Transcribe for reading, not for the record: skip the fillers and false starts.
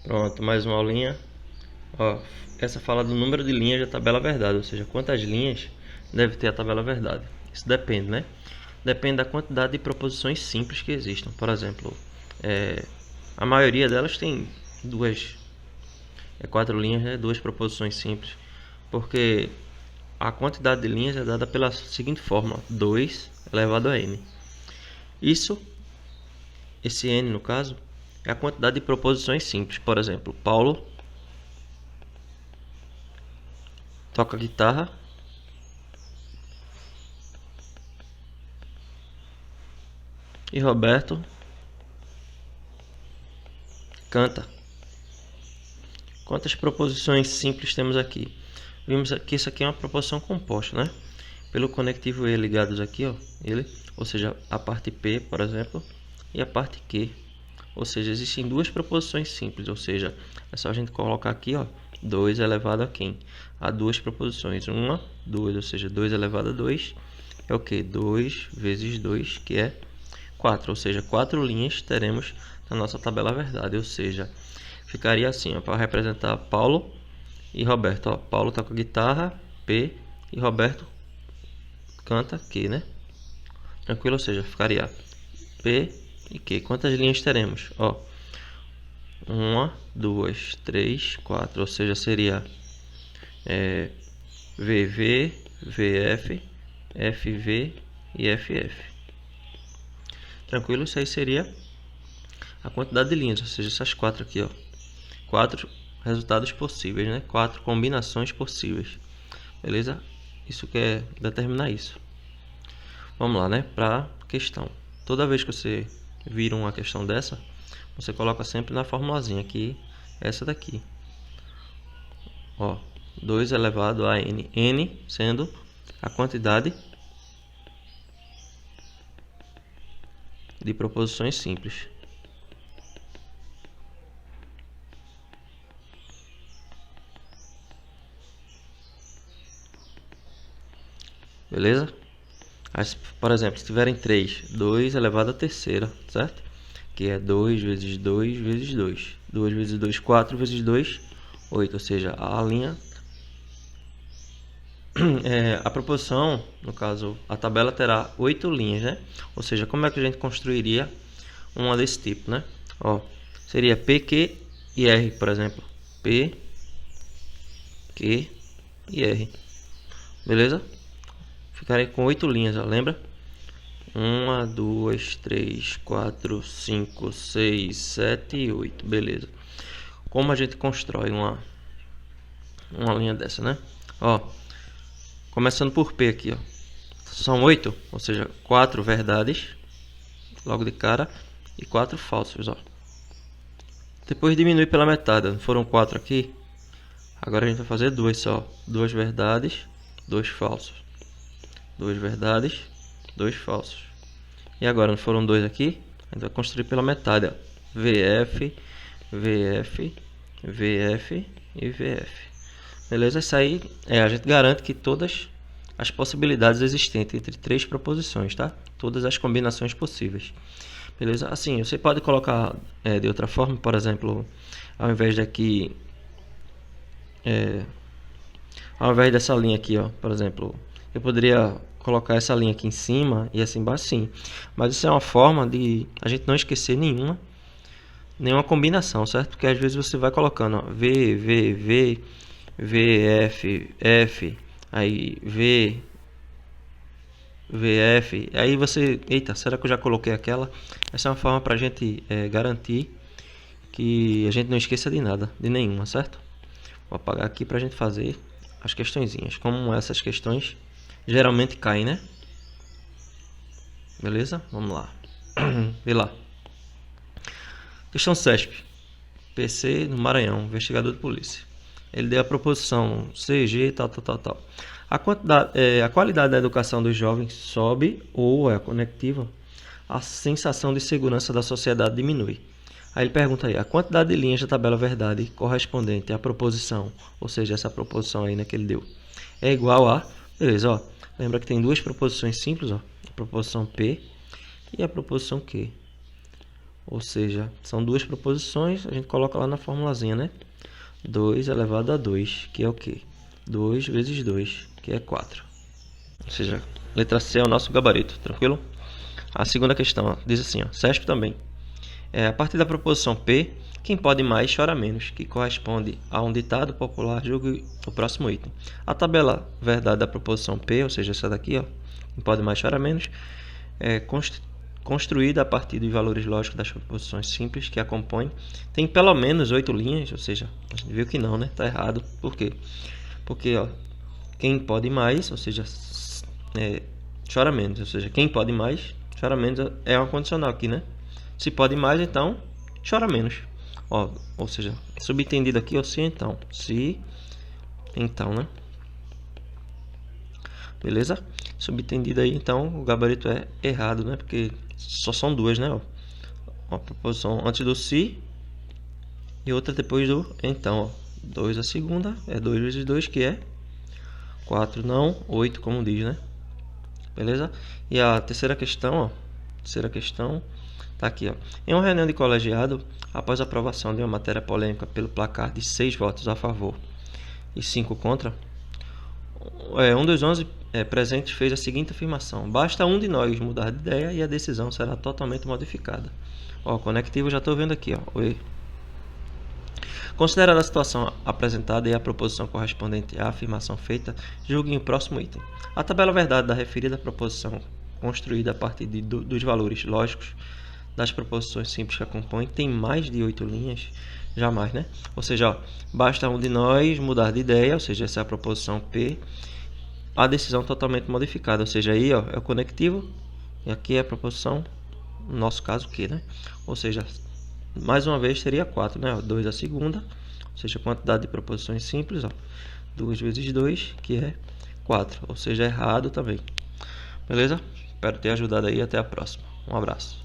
Pronto, mais uma aulinha. Ó, essa fala do número de linhas da tabela verdade, ou seja, quantas linhas deve ter a tabela verdade. Isso depende, né? Depende da quantidade de proposições simples que existam. Por exemplo, a maioria delas tem quatro linhas, né? Duas proposições simples, porque a quantidade de linhas é dada pela seguinte fórmula: 2 elevado a n. Esse n, no caso, é a quantidade de proposições simples. Por exemplo, Paulo toca guitarra e Roberto canta. Quantas proposições simples temos aqui? Vimos que isso aqui é uma proposição composta, né? Pelo conectivo E ligados aqui, ó, ou seja, a parte P, por exemplo, e a parte Q. Ou seja, existem duas proposições simples, ou seja, é só a gente colocar aqui, ó, 2 elevado a quem? A duas proposições, 1, 2, ou seja, 2 elevado a 2 é o que? 2 vezes 2, que é 4, ou seja, 4 linhas teremos na nossa tabela verdade, ou seja, ficaria assim, para representar Paulo e Roberto. Ó, Paulo toca guitarra, P, e Roberto canta, Q, né? Tranquilo, ou seja, ficaria P e Q. Quantas linhas teremos? Ó, 1, 2, 3, 4, ou seja, seria VV, VF, FV e FF. Tranquilo, isso aí seria a quantidade de linhas, ou seja, essas quatro aqui, ó. 4 resultados possíveis, né? 4 combinações possíveis. Beleza? Isso quer determinar isso. Vamos lá, né? Para questão. Toda vez que você vira uma questão dessa, você coloca sempre na formulazinha aqui, essa daqui. Ó, 2 elevado a n. N sendo a quantidade de proposições simples. Beleza? Mas, por exemplo, se tiverem 3, 2 elevado à terceira, certo? Que é 2 vezes 2 vezes 2. 2 vezes 2, 4 vezes 2, 8. Ou seja, a linha... a proposição, no caso, a tabela terá 8 linhas, né? Ou seja, como é que a gente construiria uma desse tipo, né? Ó, seria P, Q e R, por exemplo. P, Q e R. Beleza? Ficarei com 8 linhas, ó, lembra? 1, 2, 3, 4, 5, 6, 7 e 8. Beleza. Como a gente constrói uma linha dessa, né? Ó, começando por P aqui, ó. São 8, ou seja, 4 verdades logo de cara e 4 falsos, ó. Depois diminui pela metade, foram 4 aqui. Agora a gente vai fazer 2 só. 2 verdades, 2 falsos. 2 verdades, 2 falsos. E agora não foram 2 aqui? A gente vai construir pela metade, ó. VF, VF, VF e VF. Beleza? Isso aí a gente garante que todas as possibilidades existentes entre três proposições, tá? Todas as combinações possíveis. Beleza? Assim, você pode colocar de outra forma, por exemplo, ao invés daqui, ao invés dessa linha aqui, ó, por exemplo, eu poderia colocar essa linha aqui em cima e essa embaixo, sim. Mas isso é uma forma de a gente não esquecer nenhuma combinação, certo? Porque às vezes você vai colocando, ó, V, V, V, V, F, F, aí V, VF, aí você, eita, será que eu já coloquei aquela? Essa é uma forma para a gente garantir que a gente não esqueça de nada, de nenhuma, certo? Vou apagar aqui para a gente fazer as questõezinhas, como essas questões geralmente caem, né? Beleza? Vamos lá. Vê lá. Questão CESP. PC no Maranhão, investigador de polícia. Ele deu a proposição CG, tal. A qualidade da educação dos jovens sobe ou é conectiva? A sensação de segurança da sociedade diminui. Aí ele pergunta aí, a quantidade de linhas da tabela verdade correspondente à proposição, ou seja, essa proposição aí, né, que ele deu, é igual a... Beleza, ó. Lembra que tem duas proposições simples, ó. A proposição P e a proposição Q. Ou seja, são duas proposições, a gente coloca lá na formulazinha, né? 2 elevado a 2, que é o quê? 2 vezes 2, que é 4. Ou seja, letra C é o nosso gabarito, tranquilo? A segunda questão ó, diz assim, ó, CESP também. A partir da proposição P, quem pode mais chora menos, que corresponde a um ditado popular, julgue o próximo item. A tabela verdade da proposição P, ou seja, essa daqui, ó, quem pode mais chora menos, é construída a partir dos valores lógicos das proposições simples que a compõem. Tem pelo menos 8 linhas, ou seja, a gente viu que não, né? Tá errado. Por quê? Porque, ó, quem pode mais, ou seja, chora menos, ou seja, quem pode mais, chora menos é uma condicional aqui, né? Se pode mais, então chora menos. Ó, ou seja, subentendido aqui, ó, se então. Se então, né? Beleza? Subentendido aí, então o gabarito é errado, né? Porque só são duas, né? Ó, uma proposição antes do se e outra depois do então, ó. 2 a segunda é 2 vezes 2, que é 4, não 8, como diz, né? Beleza? E a terceira questão, ó. Terceira questão tá aqui, ó. Em uma reunião de colegiado, após a aprovação de uma matéria polêmica pelo placar de 6 votos a favor e 5 contra, um dos 11 presentes fez a seguinte afirmação: basta um de nós mudar de ideia e a decisão será totalmente modificada. Ó, conectivo já estou vendo aqui, ó. Oi. Considerada a situação apresentada e a proposição correspondente à afirmação feita, julgue o próximo item. A tabela verdade da referida proposição, construída a partir dos valores lógicos das proposições simples que a compõem, tem mais de 8 linhas? Jamais, né? Ou seja, ó, basta um de nós mudar de ideia, ou seja, essa é a proposição P, a decisão totalmente modificada, ou seja, aí ó, é o conectivo e aqui é a proposição, no nosso caso Q, né? Ou seja, mais uma vez seria 4, né? 2 a segunda, ou seja, a quantidade de proposições simples, ó, 2 vezes 2, que é 4, ou seja, errado também. Beleza? Espero ter ajudado aí, até a próxima. Um abraço.